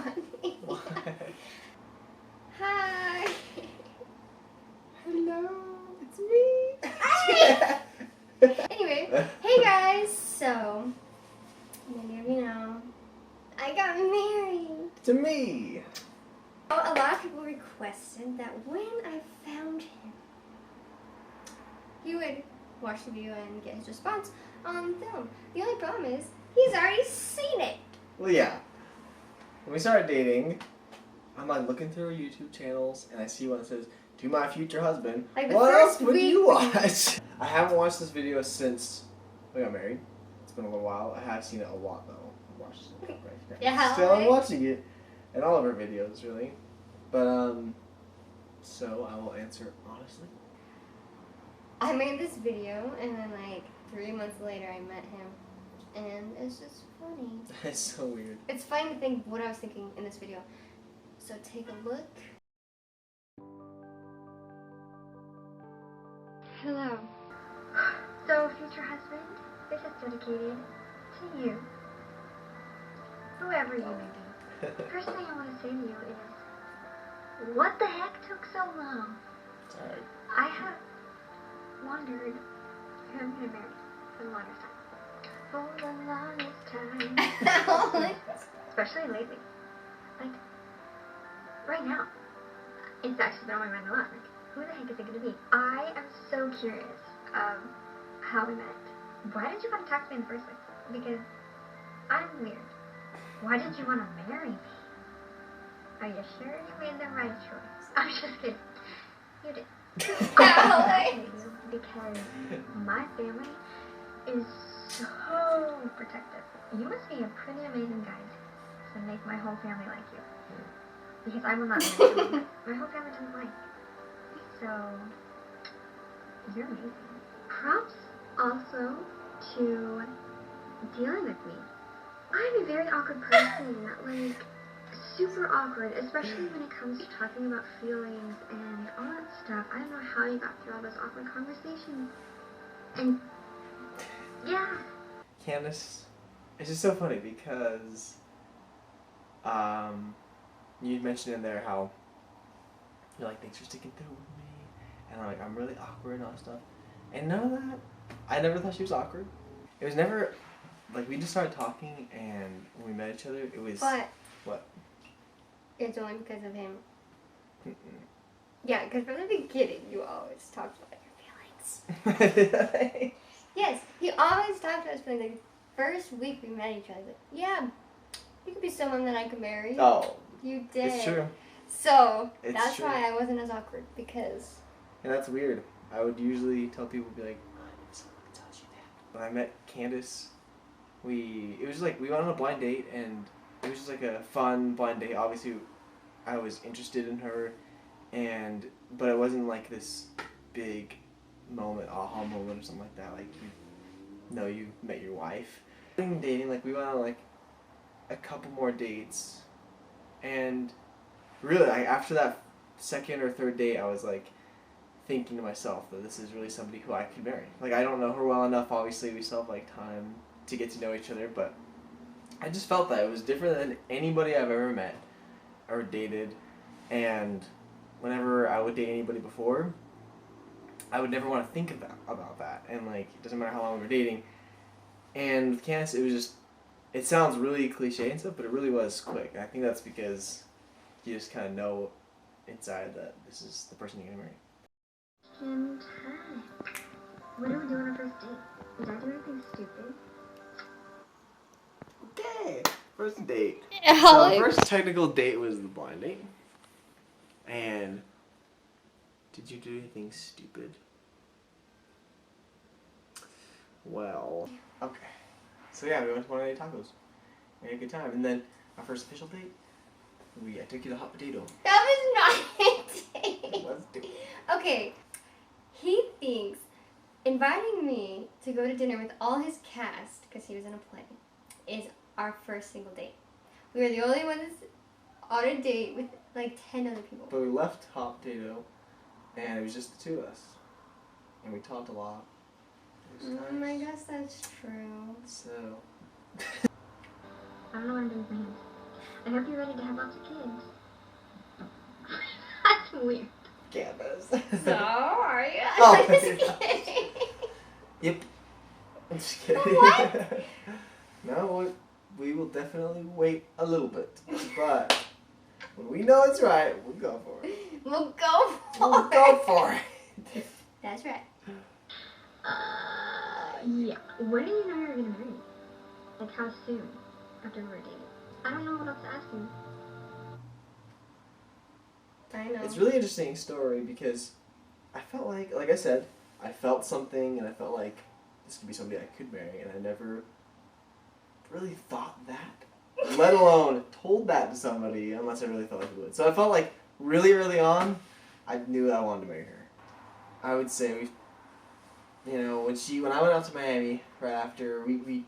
funny. Hi. Hello, it's me. Hi. Anyway, hey guys. So, many of you know, I got married. To me. A lot of people requested that when I found him, he would watch the video and get his response on film. The only problem is he's already seen it. Well, yeah. When we started dating, I'm like looking through our YouTube channels and I see one that says, "To my future husband." Like the what first else would week you watch? I haven't watched this video since we got married. It's been a little while. I have seen it a lot though. I've watched it. Right? Yeah. Still I'm watching it. And all of our videos, really. But, so I will answer honestly. I made this video and then like 3 months later I met him. And it's just funny. It's so weird. It's funny to think what I was thinking in this video. So take a look. Hello. So, future husband, this is dedicated to you. Whoever you may be. First thing I want to say to you is, what the heck took so long? It's alright. I have wondered who I'm going to marry for the longest time. For the longest time. Especially lately. Like, right now. It's actually been on my mind a lot. Like, who the heck is it going to be? I am so curious of how we met. Why did you want to talk to me in the first place? Because I'm weird. Why did you want to marry me? Are you sure you made the right choice? I'm just kidding. You did. Because my family is so protective. You must be a pretty amazing guy to make my whole family like you. Because I will not marry someone my whole family doesn't like. So, you're amazing. Props also to dealing with me. I'm a very awkward person, like, super awkward, especially when it comes to talking about feelings and all that stuff. I don't know how you got through all those awkward conversations. And, yeah. Candace, it's just so funny because you mentioned in there how you're like, thanks for sticking through with me, and like I'm really awkward and all that stuff, and none of that. I never thought she was awkward. It was never like we just started talking, and when we met each other, it was But what? it's only because of him. Mm-mm. Yeah, because from the beginning you always talked about your feelings. Yes, he always talked about his feelings. Like, the first week we met each other, like, yeah, you could be someone that I could marry. Oh, You did. it's true. So, It's that's true. why I wasn't as awkward, because... And that's weird. I would usually tell people, be like, oh, I never someone tells you that. When I met Candace, it was like, we went on a blind date, and it was just like a fun blind date. Obviously, I was interested in her, but it wasn't like this big moment, aha moment or something like that. Like, you met your wife. Dating, like, we went on like a couple more dates, and really, like, after that second or third date, I was like thinking to myself that this is really somebody who I could marry. Like, I don't know her well enough, obviously, we still have like time to get to know each other, but I just felt that it was different than anybody I've ever met or dated, and whenever I would date anybody before, I would never want to think about that, and like, it doesn't matter how long we were dating. And with Candace, it was just, it sounds really cliche and stuff, but it really was quick. And I think that's because you just kind of know inside that this is the person you're going to marry. What do we do on our first date? Did I do anything stupid? Okay, first date. Yeah, So like- the first technical date was the blind date. And did you do anything stupid? Well, okay. So yeah, we went to one of the tacos. We had a good time. And then our first official date, I took you to Hot Potato. That was not a date. Let's do it. Okay, he thinks inviting me to go to dinner with all his cast, because he was in a play, is our first single date. We were the only ones on a date with like 10 other people. But we left Hot Potato, and it was just the two of us. And we talked a lot. It was Oh my gosh, that's true. So. I don't know what I'm doing with my hands. I hope you're ready to have lots of kids. That's weird. Candace. So, are you? Oh. I'm just kidding. Yep. I'm just kidding. What? No, we will definitely wait a little bit. But when we know it's right, we'll go for it. We'll go for We'll it. go for it. That's right. Yeah. When do you know you're gonna marry? Like, how soon after we're dating? I don't know what else to ask you. I know. It's a really interesting story because I felt like I said, I felt something and I felt like this could be somebody I could marry, and I never really thought that, let alone told that to somebody unless I really felt like it would. So I felt like really early on, I knew that I wanted to marry her. I would say when I went out to Miami right after we'll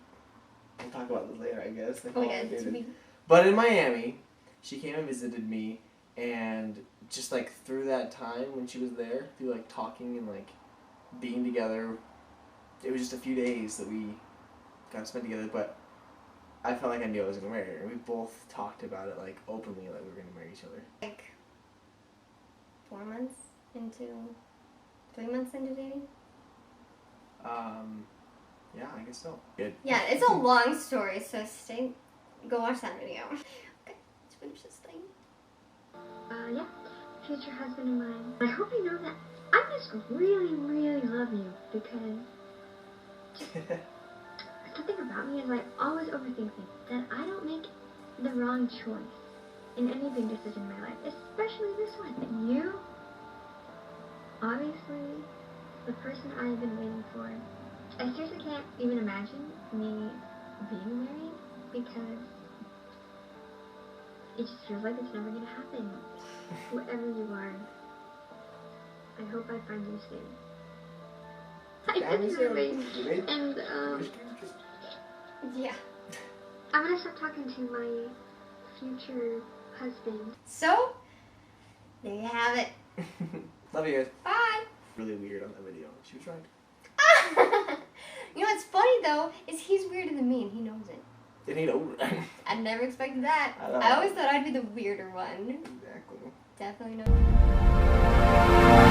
talk about this later, I guess. Like Oh how yeah, I it's dated. me. But in Miami, she came and visited me, and just like through that time when she was there, through like talking and like being together, it was just a few days that we got to spend together, but I felt like I knew I was gonna marry her. We both talked about it like openly, like we were gonna marry each other. Like 4 months into, 3 months into dating. Yeah, I guess so. Good. Yeah, it's a long story, so go watch that video. Okay, let's finish this thing. Yeah. Future husband of mine. I hope you know that I just really, really love you because something about me is I always overthink things. That I don't make the wrong choice in any big decision in my life, especially this one. And you, obviously, the person I've been waiting for. I seriously can't even imagine me being married because it just feels like it's never gonna happen. Whoever you are, I hope I find you soon. I miss you, babe. And Yeah. I'm gonna start talking to my future husband. So, there you have it. Love you guys. Bye. Really weird on that video. She was right. You know what's funny though is he's weirder than me and he knows it. Didn't he know? I never expected that. I know. I always thought I'd be the weirder one. Exactly. Definitely know.